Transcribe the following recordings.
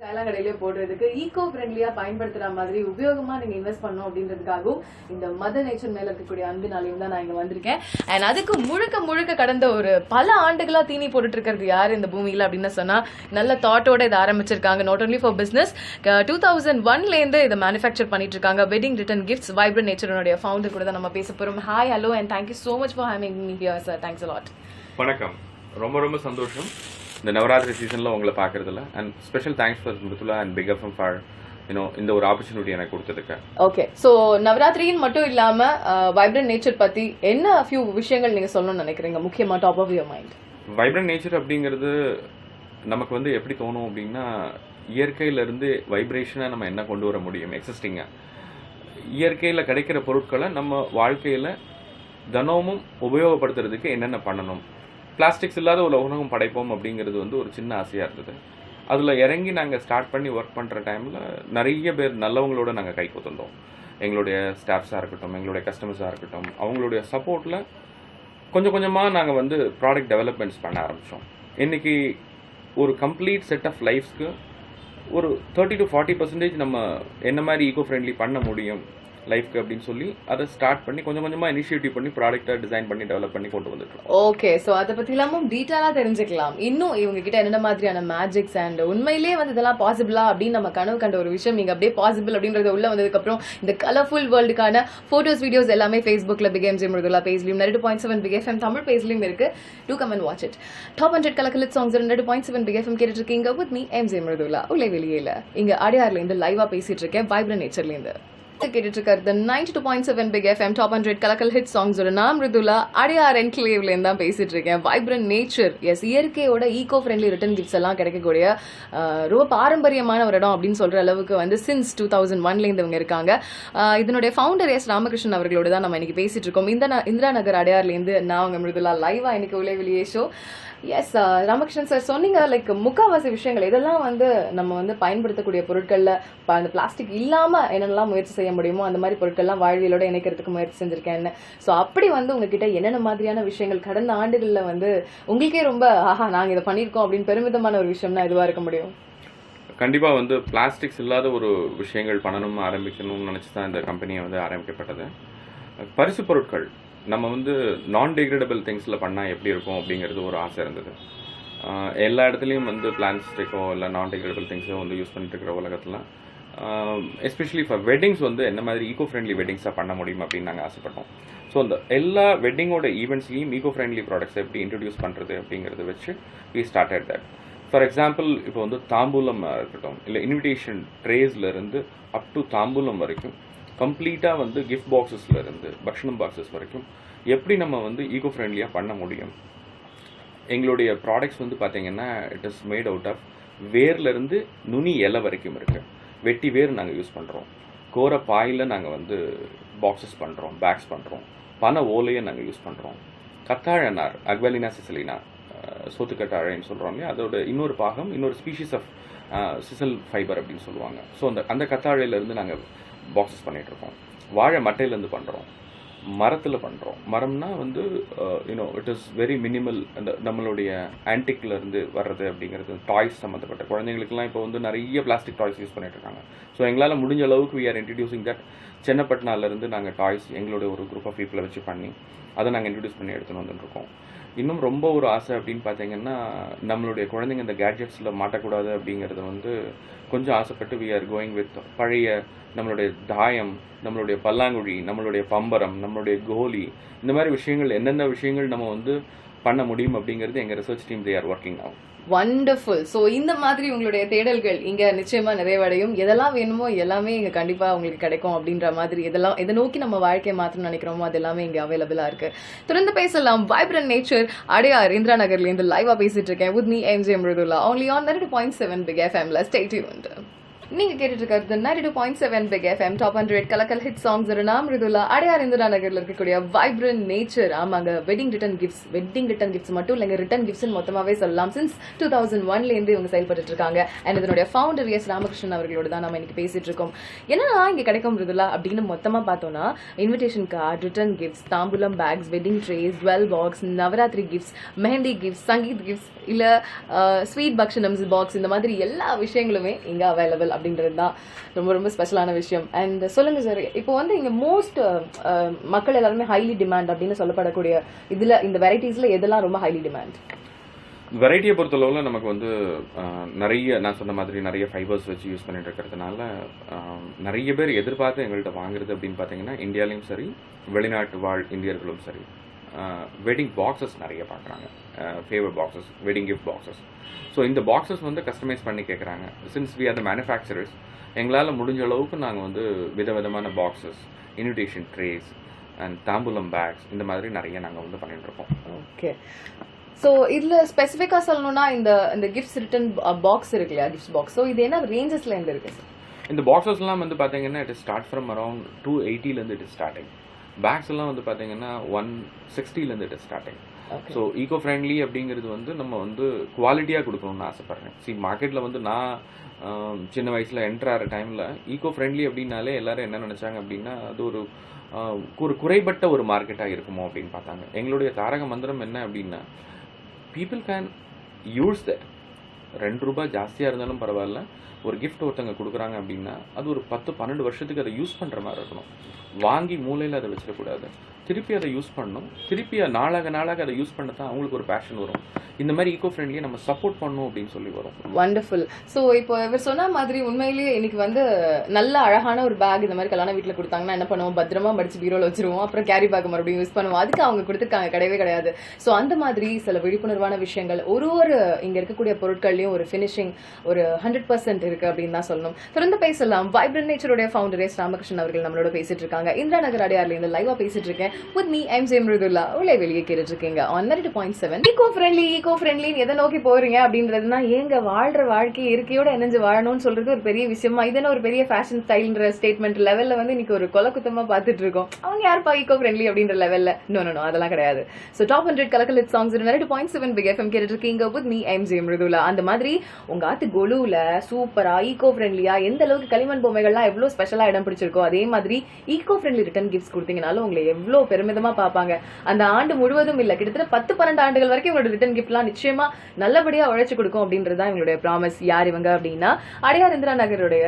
கடையிலே போடுறதுக்கு ஈகோ ஃப்ரெண்ட்லியா பயன்படுத்துற மாதிரி உபயோகமா நீங்க இன்வெஸ்ட் பண்ணணும் அப்படின்றதுக்காகவும் இந்த மதர் நேச்சர் மேல இருக்கக்கூடிய அன்பினாலையும் தான் நான் இங்க வந்திருக்கேன். அண்ட் அதுக்கு முழுக்க முழுக்க கடந்த ஒரு பல ஆண்டுகளா தீனி போட்டுட்டு இருக்கிறது யாரு இந்த பூமியில அப்படின்னு சொன்னா நல்ல தாட்டோட இதை ஆரம்பிச்சிருக்காங்க. நாட் ஒன்லி ஃபார் பிசினஸ், 2001ல இருந்து இதை மேனுஃபேக்சர் பண்ணிட்டு இருக்காங்க. வெட்டிங் ரிட்டர்ன் கிஃப்ட்ஸ் வைப்ரன்ட் நேச்சரோட ஃபவுண்டர் கூட தான் நம்ம பேச போறோம். Hi, hello and thank you so much for having me here sir. Thanks a lot. வணக்கம், ரொம்ப ரொம்ப சந்தோஷம் இந்த நவராத்திரி சீசனில் உங்களை பார்க்குறதுல. And special thanks for Mridula and big FM for இந்த ஒரு ஆப்பர்ச்சுனிட்டி எனக்கு கொடுத்ததுக்கு. ஓகே, ஸோ நவராத்திரின்னு மட்டும் இல்லாமல் வைப்ரன்ட் நேச்சர் பற்றி என்ன ஃபியூ விஷயங்கள் நீங்கள் சொல்லணும்னு நினைக்கிறீங்க முக்கியமாக top of your mind? Vibrant nature அப்படிங்கிறது நமக்கு எப்படி தோணும் அப்படின்னா, இயற்கையிலேருந்து வைப்ரேஷனை நம்ம என்ன கொண்டு வர முடியும், எக்ஸிஸ்டிங்காக இயற்கையில் கிடைக்கிற பொருட்களை நம்ம வாழ்க்கையில் தினமும் உபயோகப்படுத்துறதுக்கு என்னென்ன பண்ணணும், பிளாஸ்டிக்ஸ் இல்லாத ஒரு உலகம் படைப்போம் அப்படிங்கிறது ஒரு சின்ன ஆசையாக இருந்தது. அதில் இறங்கி நாங்கள் ஸ்டார்ட் பண்ணி ஒர்க் பண்ணுற டைமில் நிறைய பேர் நல்லவங்களோட நாங்கள் கை கோத்துட்டோம். எங்களுடைய ஸ்டாஃப்ஸாக இருக்கட்டும், எங்களுடைய கஸ்டமர்ஸாக இருக்கட்டும், அவங்களுடைய சப்போர்ட்டில் கொஞ்சம் கொஞ்சமாக நாங்கள் ப்ராடக்ட் டெவலப்மெண்ட்ஸ் பண்ண ஆரம்பித்தோம். இன்றைக்கி ஒரு கம்ப்ளீட் செட் ஆஃப் லைஃப்ஸ்க்கு ஒரு 30 to 40% நம்ம என்ன மாதிரி ஈகோ ஃப்ரெண்ட்லி பண்ண முடியும் லைஃப்க்கு அப்படின்னு சொல்லி அதை ஸ்டார்ட் பண்ணி கொஞ்சம் கொஞ்சமாக இனிஷியேட்டிவ் பண்ணி ப்ராடக்ட்டை டிசைன் பண்ணி டெவலப் பண்ணி கொண்டு வந்துருக்கோம். ஓகே, ஸோ அதை பற்றி இல்லாமல் டீட்டெயிலாக தெரிஞ்சுக்கலாம். இன்னும் இவங்க கிட்ட என்ன மாதிரியான மேஜிக்ஸ் அண்ட் உண்மையிலேயே இதெல்லாம் பாசிபிளா அப்படின்னு நம்ம கனவு கண்ட ஒரு விஷயம் நீங்கள் அப்படியே பாசிபிள் அப்படின்றது உள்ள வந்ததுக்கப்புறம் இந்த கலர்ஃபுல் வேர்ல்டுக்கான ஃபோட்டோஸ் வீடியோஸ் எல்லாமே ஃபேஸ்புக்கில் பிக் எம்ஜே மிருதுலா பேஜ்லையும் 2.7 பிக் எஃப்எம் தமிழ் பேஜ்லையும் இருக்கு. To come and watch it. Top 100 கலக்கல் சாங்ஸ் 2.7 பிக் எஃப்எம் கேட்டுட்டு இருக்கீங்க வித் மீ எம்ஜே மிருதுலா. உள்ளே வெளியில இங்க அடையார்லேருந்து லைவா பேசிட்டு இருக்கேன் வைப்ரன்ட் நேச்சர்லேருந்து. கேட்டுட்டு இருக்கிறது 92.7 பிக் எஃப்எம் டாப் 100 கலக்கல் ஹிட் சாங்ஸ். நான் மிருதுலா அடையார் என்க்ளேவ்ல இருந்து தான் பேசிட்டு இருக்கேன். வைப்ரன்ட் நேச்சர், எஸ், இயற்கையோட ஈகோ ஃப்ரெண்ட்லி ரிட்டர்ன் கிஃப்ட்ஸ் எல்லாம் கிடைக்கக்கூடிய ரொம்ப பாரம்பரியமான ஒரு இடம் அப்படின்னு சொல்ற அளவுக்கு சின்ஸ் 2001ல இருந்து இவங்க இருக்காங்க. இதனுடைய ஃபவுண்டர் எஸ் ராமகிருஷ்ணன் அவர்களோட தான் நம்ம இன்னைக்கு பேசிட்டு இருக்கோம். இந்திரா நகர் அடையார்ல இருந்து நான் அவங்க மிருதுலா லைவா இன்னைக்கு உள்ளே வெளியே ஷோ. எஸ், ராமகிருஷ்ணன் சார், சொன்னீங்க லைக் முக்கால்வாசி விஷயங்கள் இதெல்லாம் நம்ம பயன்படுத்தக்கூடிய பொருட்கள்ல அந்த பிளாஸ்டிக் இல்லாம என்னென்னலாம் முயற்சி செய்ய முடியுமோ அந்த மாதிரி பொருட்கள்லாம் வாழ்வியலோட இணைக்கிறதுக்கு முயற்சி செஞ்சிருக்கேன். ஸோ அப்படி உங்ககிட்ட என்னென்ன மாதிரியான விஷயங்கள் கடந்த ஆண்டுகள்ல உங்களுக்கே ரொம்ப ஆஹா நாங்க இதை பண்ணியிருக்கோம் அப்படின்னு பெருமிதமான ஒரு விஷயம்னா இதுவா இருக்க முடியும்? கண்டிப்பாக பிளாஸ்டிக்ஸ் இல்லாத ஒரு விஷயங்கள் பண்ணணும் ஆரம்பிக்கணும்னு நினச்சி தான் இந்த கம்பெனியை ஆரம்பிக்கப்பட்டது. பரிசு பொருட்கள் நம்ம நான் டிகிரேடபிள் திங்ஸில் பண்ணால் எப்படி இருக்கும் அப்படிங்கிறது ஒரு ஆசை இருந்தது. எல்லா இடத்துலையும் பிளாஸ்டிக்கோ இல்லை நான் டிகிரேடபிள் திங்ஸோ யூஸ் பண்ணிட்டு இருக்கிற உலகத்தில் எஸ்பெஷலி ஃபார் வெட்டிங்ஸ் என்ன மாதிரி ஈகோ ஃப்ரெண்ட்லி வெட்டிங்ஸாக பண்ண முடியும் அப்படின்னு நாங்கள் ஆசைப்பட்டோம். ஸோ அந்த எல்லா வெட்டிங்கோட ஈவெண்ட்ஸ்லையும் ஈகோ ஃப்ரெண்ட்லி ப்ராடக்ட்ஸ் எப்படி இன்ட்ரடியூஸ் பண்ணுறது அப்படிங்கிறத வச்சு we started that. For example, இப்போ தாம்பூலம் இருக்கட்டும், இல்லை இன்விடேஷன் ட்ரேஸ்லேருந்து அப் டு தாம்பூலம் வரைக்கும் கம்ப்ளீட்டாக கிஃப்ட் பாக்ஸஸ்லேருந்து பக்ஷணம் பாக்ஸஸ் வரைக்கும் எப்படி நம்ம ஈகோ ஃப்ரெண்ட்லியாக பண்ண முடியும். எங்களுடைய ப்ராடக்ட்ஸ் பார்த்தீங்கன்னா it is made out of வேர்லேருந்து நுனி இலை வரைக்கும் இருக்குது. வெட்டி வேர் நாங்கள் யூஸ் பண்ணுறோம். கோர பாயில் நாங்கள் பாக்ஸஸ் பண்ணுறோம், பேக்ஸ் பண்ணுறோம். பனை ஓலையை நாங்கள் யூஸ் பண்ணுறோம். கத்தாழை நார், அக்வலினா சிசிலினா, சோத்துக்கத்தாழைன்னு சொல்கிறோம் இல்லையா, அதோட இன்னொரு பாகம், இன்னொரு ஸ்பீஷீஸ் ஆஃப் சிசல் ஃபைபர் அப்படின்னு சொல்லுவாங்க. ஸோ அந்த கத்தாழையிலேருந்து நாங்கள் பாக்ஸஸ் பண்ணிகிட்ருக்கோம். வாழை மட்டையிலேருந்து பண்ணுறோம், மரத்தில் பண்ணுறோம். மரம்னா இட் இஸ் வெரி மினிமல். அந்த நம்மளுடைய ஆன்டிக்லேருந்து வர்றது அப்படிங்கிறது டாய்ஸ் சம்மந்தப்பட்ட குழந்தைங்களுக்குலாம் இப்போ நிறைய பிளாஸ்டிக் டாய்ஸ் யூஸ் பண்ணிட்டு இருக்காங்க. ஸோ எங்களால் முடிஞ்ச அளவுக்கு வி ஆர் இன்ட்ரடியூசிங் தட். சென்னப்பட்டினாலேருந்து நாங்கள் டாய்ஸ் எங்களுடைய ஒரு குரூப் ஆஃப் பீப்புளை வச்சு பண்ணி அதை நாங்கள் இன்ட்ரடியூஸ் பண்ணி எடுத்துகிட்டு வந்துட்டுருக்கோம். இன்னும் ரொம்ப ஒரு ஆசை அப்படின்னு பார்த்தீங்கன்னா, நம்மளுடைய குழந்தைங்க இந்த கேட்ஜெட்ஸில் மாட்டக்கூடாது அப்படிங்கிறது கொஞ்சம் ஆசைப்பட்டு வி ஆர் கோயிங் வித் பழைய நம்மளுடைய தாயம், நம்மளுடைய பல்லாங்குழி, நம்மளுடைய பம்பரம், நம்மளுடைய கோலி, இந்த மாதிரி விஷயங்கள் என்னென்ன விஷயங்கள் நம்ம பண்ண முடியும் அப்படிங்கிறது எங்கள் research team they are working now. Wonderful. So இந்த மாதிரி உங்களுடைய தேடல்கள் இங்கே நிச்சயமா நிறைவடையும். எதெல்லாம் வேணுமோ எல்லாமே இங்கே கண்டிப்பாக உங்களுக்கு கிடைக்கும் அப்படின்ற மாதிரி எதை நோக்கி நம்ம வாழ்க்கையை மாற்றணும்னு நினைக்கிறோமோ அது எல்லாமே இங்கே அவைலபிளாக இருக்கு. தொடர்ந்து பேசலாம். வைப்ரன்ட் நேச்சர் அடையார் இந்திரா நகர்லேருந்து லைவாக பேசிட்டு இருக்கேன் with me MJ Mridula only on 92.7 big எஃப்எம்ல. Stay tuned. நீங்க கேட்டுட்டு இருக்கிறது 92.7 பிக் எஃப்எம் டாப் 100 கலக்கல் ஹிட் சாங்ஸ். நான் மிருதுலா. அடையார் இந்திரா நகர்ல இருக்கக்கூடிய வைப்ரண்ட் நேச்சர். ஆமாங்க, வெட்டிங் ரிட்டர்ன் கிஃப்ட்ஸ் மட்டும் இல்லைங்க, ரிட்டர்ன் கிஃப்ட்ஸ் மொத்தமாவே சொல்லலாம். சின்ஸ் 2001ல இருந்து இவங்க செயல்பட்டு இருக்காங்க. அண்ட் இதனுடைய ஃபவுண்டர் எஸ் ராமகிருஷ்ணன் அவர்களோட தான் நம்ம இன்னைக்கு பேசிட்டு இருக்கோம். என்னன்னா இங்க கிடைக்கும் மிருதுலா அப்படின்னு மொத்தமா பார்த்தோம்னா இன்விடேஷன் கார்டு, ரிட்டர்ன் கிஃப்ட்ஸ், தாம்பூலம் bags, wedding trays, jewel box, Navratri gifts, mehndi gifts, sangeet gifts, இல்ல ஸ்வீட் பக்ஷனம்ஸ் பாக்ஸ், இந்த மாதிரி எல்லா விஷயங்களுமே இங்க அவைலபிள் அப்படின்றது தான் ரொம்ப ரொம்ப ஸ்பெஷலான விஷயம். அண்ட் சொல்லுங்க சார், இப்போ வந்து இங்க மோஸ்ட் மக்கள் எல்லாருமே ஹைலி டிமாண்ட் அப்படின்னு சொல்லப்படக்கூடிய இதுல இந்த வெரைட்டிஸ்ல எதெல்லாம் ரொம்ப ஹைலி டிமாண்ட்? வெரைட்டியை பொறுத்தளவில் நமக்கு வந்து நிறைய, நான் சொன்ன மாதிரி நிறைய ஃபைபர்ஸ் வச்சு யூஸ் பண்ணிட்டு இருக்கிறதுனால நிறைய பேர் எதிர்பார்த்து எங்கள்கிட்ட வாங்குறது அப்படின்னு பார்த்தீங்கன்னா இந்தியாலையும் சரி, வெளிநாட்டு வாழ் இந்தியர்களும் சரி, வெட்டிங் பாக்ஸஸ் நிறைய பார்க்குறாங்க. Favour boxes, wedding gift boxes. So இந்த பாக்ஸஸ் வந்து கஸ்டமைஸ் பண்ணி கேட்குறாங்க. Since we are the manufacturers, எங்களால் முடிஞ்ச அளவுக்கு நாங்கள் வந்து விதவிதமான பாக்ஸஸ், இன்விடேஷன் ட்ரேஸ் அண்ட் தாம்பூலம் பேக்ஸ், இந்த மாதிரி நிறைய நாங்கள் வந்து பண்ணிட்டு இருக்கோம். ஓகே. ஸோ இதில் ஸ்பெசிஃபிக்காக சொல்லணும்னா இந்த கிஃப்ட்ஸ் ரிட்டர்ன் பாக்ஸ் இருக்கு இல்லையா, கிஃப்ட்ஸ் பாக்ஸ், ஸோ இது என்ன ரேஞ்சஸ்ல இருந்து இருக்கு சார்? இந்த பாக்ஸஸ்லாம் வந்து பார்த்தீங்கன்னா it is start from around 280லேருந்து இட் இஸ் ஸ்டார்டிங். பேக்ஸ் எல்லாம் வந்து பார்த்தீங்கன்னா 160லேருந்து it is starting. So eco friendly அப்படிங்கிறது வந்து நம்ம வந்து குவாலிட்டியாக கொடுக்கணும்னு ஆசைப்பட்றேன். மார்க்கெட்டில் வந்து நான் சின்ன வயசில் என்டர் ஆகிற டைமில் ஈகோ ஃப்ரெண்ட்லி அப்படின்னாலே எல்லாரும் என்ன நினச்சாங்க அப்படின்னா அது ஒரு குறைபட்ட ஒரு மார்க்கெட்டாக இருக்குமோ அப்படின்னு பார்த்தாங்க. எங்களுடைய தாரக மந்திரம் என்ன அப்படின்னா, பீப்புள் கேன் யூஸ் தட். ₹2 ஜாஸ்தியாக இருந்தாலும் பரவாயில்ல, ஒரு கிஃப்ட் ஒருத்தங்க கொடுக்குறாங்க அப்படின்னா அது ஒரு 10-12 வருஷத்துக்கு அதை யூஸ் பண்ணுற மாதிரி இருக்கணும். வாங்கி மூலையில் அதை வச்சிடக்கூடாது, திருப்பி அதை யூஸ் பண்ணணும். திருப்பி நாளாக அதை யூஸ் பண்ண தான் அவங்களுக்கு ஒரு பேஷன் வரும். இந்த மாதிரி ஈகோ ஃப்ரெண்ட்லியை நம்ம சப்போர்ட் பண்ணணும் அப்படின்னு சொல்லி வரும். வண்டர்ஃபுல். ஸோ இப்போ இவர் சொன்ன மாதிரி உண்மையிலேயே இன்னைக்கு வந்து நல்ல அழகான ஒரு பேக் இந்த மாதிரி கல்யாண வீட்டில் கொடுத்தாங்கன்னா என்ன பண்ணுவோம், பத்திரமா மடிச்சு பீரோல வச்சிருவோம், அப்புறம் கேரி பேக் மறுபடியும் யூஸ் பண்ணுவோம். அதுக்கு அவங்க கொடுத்துருக்காங்க, கிடையவே கிடையாது. ஸோ அந்த மாதிரி சில விழிப்புணர்வான விஷயங்கள் ஒரு இங்க இருக்கக்கூடிய பொருட்கள்லயும் ஒரு ஃபினிஷிங் ஒரு 100% இருக்கு அப்படின்னு தான் சொல்லணும். தொடர்ந்து பேசலாம். வைப்ரண்ட் நேச்சருடைய ஃபவுண்டர் எஸ் ராமகிருஷ்ணன் அவர்கள் நம்மளோட பேசிட்டு இருக்காங்க. இந்திரா நகர் அடையார்ல இந்த லைவா பேசிட்டு இருக்கேன். with me I'm Jay Mridula. உள்ளே வெளியே கேட்டுட்டு இருக்கீங்க on 92.7. ஈகோ ஃப்ரெண்ட்லின்னு எதை நோக்கி போறீங்க அப்படின்றதுனா, ஏங்க வாழ்ற வாழ்க்கை இயற்கையோட இணைஞ்சு வாழணும்னு சொல்றது ஒரு பெரிய விஷயமா, இதென்ன ஒரு பெரிய ஃபேஷன் ஸ்டைல்ன்ற ஸ்டேட்மெண்ட் லெவல்ல வந்து இன்னைக்கு ஒரு கொலக்குத்தமா பார்த்துட்டு இருக்கோம். அவங்க யாருப்பா ஈகோ ஃப்ரெண்ட்லி அப்படின்ற லெவல்ல? நோ அதெல்லாம் கிடையாது. ஸோ டாப் 100 கலக்கல் ஹிட் சாங்ஸ் 92.7 பிக் எஃப்எம் கேட்டுட்டு இருக்கீங்க with me I'm Jay Mridula. அந்த மாதிரி உங்க ஆத்து கொலுல சூப்பரா ஈகோ ஃப்ரெண்ட்லியா எந்த அளவுக்கு களிமண் பொம்மைகள்லாம் எவ்வளவு ஸ்பெஷலா இடம் பிடிச்சிருக்கோ, அதே மாதிரி ஈகோ ஃப்ரெண்ட்லி ரிட்டர்ன் கிஃப்ட்ஸ் கொடுத்தீங்கனாலும் உங்களை எவ்வளவு பெருமிதமா பார்ப்பாங்க. அந்த ஆண்டு முழுவதும் இல்ல, கிட்டத்தட்ட 10-12 ஆண்டுகள் வரைக்கும் இவங்களோட ரிட்டர்ன் கிஃப்ட்லாம் நிச்சயமா நல்லபடியா உழைச்சு கொடுக்கும் அப்படின்றது தான் இவங்களுடைய ப்ராமிஸ். யார் இவங்க அப்படின்னா, அடையார் இந்திரா நகருடைய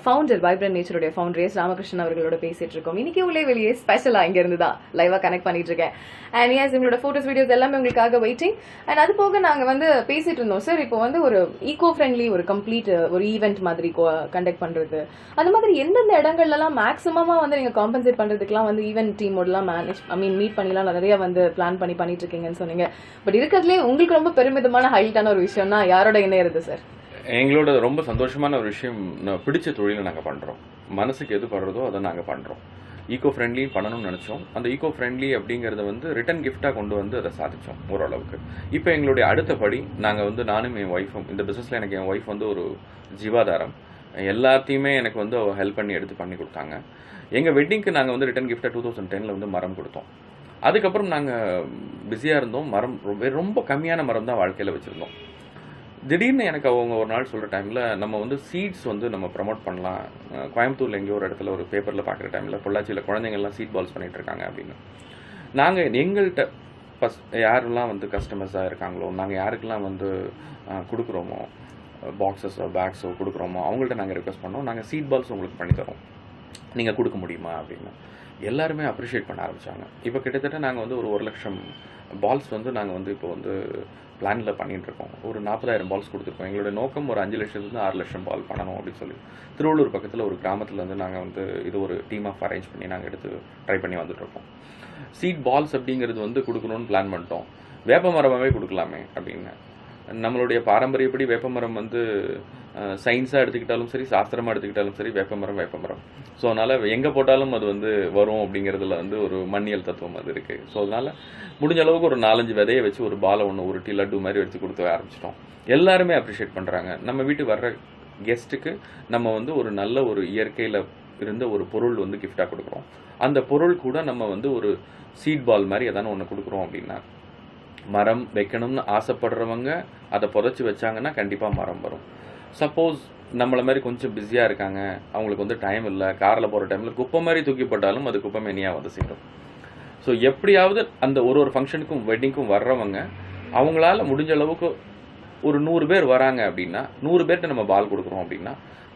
ஃபவுண்டர், வைப்ரண்ட் நேச்சருடைய ஃபவுண்டர் எஸ் ராமகிருஷ்ணன் அவர்களோட பேசிட்டு இருக்கோம். இன்னைக்கு உள்ளே வெளியே ஸ்பெஷலா இங்க இருந்து தான் லைவா கனெக்ட் பண்ணிட்டு இருக்கேன். அண்ட் எஸ், இவங்களோட போட்டோஸ் வீடியோஸ் எல்லாமே உங்களுக்காக வெயிட்டிங். அண்ட் அது போக நாங்க வந்து பேசிட்டு இருந்தோம் சார், இப்போ வந்து ஒரு ஈகோ ஃப்ரெண்ட்லி ஒரு கம்ப்ளீட் ஒரு ஈவெண்ட் மாதிரி கண்டக்ட் பண்றது, அந்த மாதிரி எந்தெந்த இடங்கள்லாம் மேக்ஸிமமா வந்து நீங்க காம்பன்சேட் பண்றதுக்குலாம் வந்து ஈவெண்ட் டீமோடலாம் மீட் பண்ணிலாம் நிறைய வந்து பிளான் பண்ணிட்டு இருக்கீங்கன்னு சொன்னீங்க. பட் இருக்கிறதுலே உங்களுக்கு ரொம்ப பெருமிதமான ஹைலைட்டான ஒரு விஷயம்னா யாரோட இணையிறது சார்? எங்களோட ரொம்ப சந்தோஷமான ஒரு விஷயம், பிடிச்ச தொழிலை நாங்கள் பண்ணுறோம். மனசுக்கு எது படுறதோ அதை நாங்கள் பண்ணுறோம். ஈகோ ஃப்ரெண்ட்லி பண்ணணும்னு நினச்சோம். அந்த ஈகோ ஃப்ரெண்ட்லி அப்படிங்கிறத வந்து ரிட்டன் கிஃப்டாக கொண்டு வந்து அதை சாதித்தோம் ஓரளவுக்கு. இப்போ எங்களுடைய அடுத்த படி, நாங்கள் வந்து நானும் என் ஒய்ஃபும் இந்த பிஸ்னஸில், எனக்கு என் ஒய்ஃப் வந்து ஒரு ஜீவாதாரம், எல்லாத்தையுமே எனக்கு வந்து ஹெல்ப் பண்ணி கொடுத்தாங்க. எங்கள் வெட்டிங்க்கு நாங்கள் வந்து ரிட்டன் கிஃப்டாக 2010ல் வந்து மரம் கொடுத்தோம். அதுக்கப்புறம் நாங்கள் பிஸியாக இருந்தோம். மரம் ரொம்ப கம்மியான மரம் தான் வாழ்க்கையில் வச்சுருந்தோம். திடீர்னு எனக்கு அவங்க ஒரு நாள் சொல்கிற டைமில், நம்ம வந்து சீட்ஸ் வந்து நம்ம ப்ரமோட் பண்ணலாம், கோயம்புத்தூரில் எங்கேயோ ஒரு இடத்துல ஒரு பேப்பரில் பார்க்குற டைமில் பொள்ளாச்சியில் குழந்தைங்கள்லாம் சீட் பால்ஸ் பண்ணிகிட்டு இருக்காங்க அப்படின்னு. நாங்கள் எங்கள்கிட்ட யாரெல்லாம் வந்து கஸ்டமர்ஸாக இருக்காங்களோ, நாங்கள் யாருக்கெல்லாம் வந்து கொடுக்குறோமோ, பாக்ஸஸோ பேக்ஸோ கொடுக்குறோமோ, அவங்கள்ட்ட நாங்கள் ரெக்வஸ்ட் பண்ணோம், நாங்கள் சீட் பால்ஸ் உங்களுக்கு பண்ணித்தரோம், நீங்கள் கொடுக்க முடியுமா அப்படின்னு. எல்லாருமே அப்ரிஷியேட் பண்ண ஆரம்பித்தாங்க. இப்போ கிட்டத்தட்ட நாங்கள் வந்து ஒரு 1,00,000 பால்ஸ் வந்து நாங்கள் வந்து இப்போ வந்து பிளானில் பண்ணிகிட்ருக்கோம். ஒரு 40,000 பால்ஸ் கொடுத்துருக்கோம். எங்களுடைய நோக்கம் ஒரு 5 லட்சத்துலேருந்து 6 லட்சம் பால் பண்ணணும் அப்படின்னு சொல்லி திருவள்ளூர் பக்கத்தில் ஒரு கிராமத்தில் வந்து நாங்கள் வந்து இது ஒரு டீம் ஆஃப் அரேஞ்ச் பண்ணி நாங்கள் எடுத்து ட்ரை பண்ணி வந்துட்டுருக்கோம். சீட் பால்ஸ் அப்படிங்கிறது வந்து கொடுக்கணும்னு பிளான் பண்ணிட்டோம். வேப்ப மரமாகவே கொடுக்கலாமே அப்படின்னு. நம்மளுடைய பாரம்பரியப்படி வேப்பமரம் வந்து சயின்ஸாக எடுத்துக்கிட்டாலும் சரி, சாஸ்திரமாக எடுத்துக்கிட்டாலும் சரி, வேப்பமரம். ஸோ அதனால் எங்கே போட்டாலும் அது வந்து வரும் அப்படிங்கிறதுல வந்து ஒரு மண்ணியல் தத்துவம் அது இருக்குது. ஸோ அதனால் முடிஞ்ச அளவுக்கு ஒரு 4-5 விதையை வச்சு ஒரு பாலை ஒன்று உருட்டி லட்டு மாதிரி வச்சு கொடுத்து ஆரம்பிச்சிட்டோம். எல்லாருமே அப்ரிஷியேட் பண்ணுறாங்க. நம்ம வீட்டுக்கு வர்ற கெஸ்ட்டுக்கு நம்ம வந்து ஒரு நல்ல ஒரு இயற்கையில் இருந்த ஒரு பொருள் வந்து கிஃப்டாக கொடுக்குறோம். அந்த பொருள் கூட நம்ம வந்து ஒரு சீட் பால் மாதிரி எதான ஒன்று கொடுக்குறோம் அப்படின்னா, மரம் வைக்கணும்னு ஆசைப்படுறவங்க அதை புதைச்சி வச்சாங்கன்னா கண்டிப்பாக மரம் வரும். சப்போஸ் நம்மள மாதிரி கொஞ்சம் பிஸியாக இருக்காங்க, அவங்களுக்கு வந்து டைம் இல்லை, காரில் போகிற டைமில் குப்பை மாதிரி தூக்கி போட்டாலும் அது குப்பை மேனியாக வந்து சேரும். ஸோ எப்படியாவது அந்த ஒரு ஃபங்க்ஷனுக்கும் வெட்டிங்க்கும் வர்றவங்க அவங்களால முடிஞ்ச அளவுக்கு ஒரு 100 பேர் வராங்க அப்படின்னா 100 பேர்கிட்ட நம்ம பால் கொடுக்குறோம் அப்படின்னா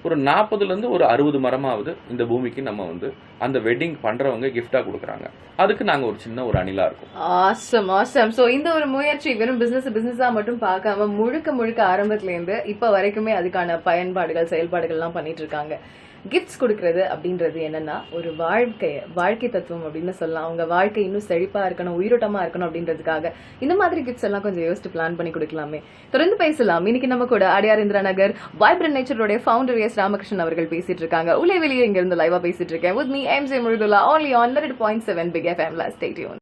ஒரு 40லேருந்து ஒரு 60 மரமாவது இந்த பூமிக்கு நம்ம வந்து அந்த வெட்டிங் பண்ணுறவங்க கிஃப்டாக கொடுக்குறாங்க. அதுக்கு நாங்கள் ஒரு சின்ன ஒரு அணிலாக இருக்கும். ஆசம். ஸோ இந்த ஒரு முயற்சி வெறும் பிசினஸா மட்டும் பார்க்காம முழுக்க ஆரம்பத்துலேருந்து இப்போ வரைக்குமே அதுக்கான பயன்பாடுகள் செயல்பாடுகள்லாம் பண்ணிட்டு இருக்காங்க. கிஃப்ட்ஸ் கொடுக்கறது அப்படின்றது என்னன்னா ஒரு வாழ்க்கை தத்துவம் அப்படின்னு சொல்லலாம். அவங்க வாழ்க்கை இன்னும் செழிப்பா இருக்கணும், உயிரோட்டமா இருக்கணும் அப்படின்றதுக்காக இந்த மாதிரி கிஃப்ட்ஸ் எல்லாம் கொஞ்சம் யோசிச்சு பிளான் பண்ணி கொடுக்கலாமே. தொடர்ந்து பேசலாம். இன்னைக்கு நம்ம கூட அடையார் இந்திரா நகர் வைப்ரண்ட் நேச்சரோட ஃபவுண்டர் எஸ் ராமகிருஷ்ணன் அவர்கள் பேசிட்டு இருக்காங்க. வெளியே இங்க இருந்து லைவா பேசிட்டு இருக்கேன். With me MJ Mridula only on 100.7 Big FM. Stay tuned.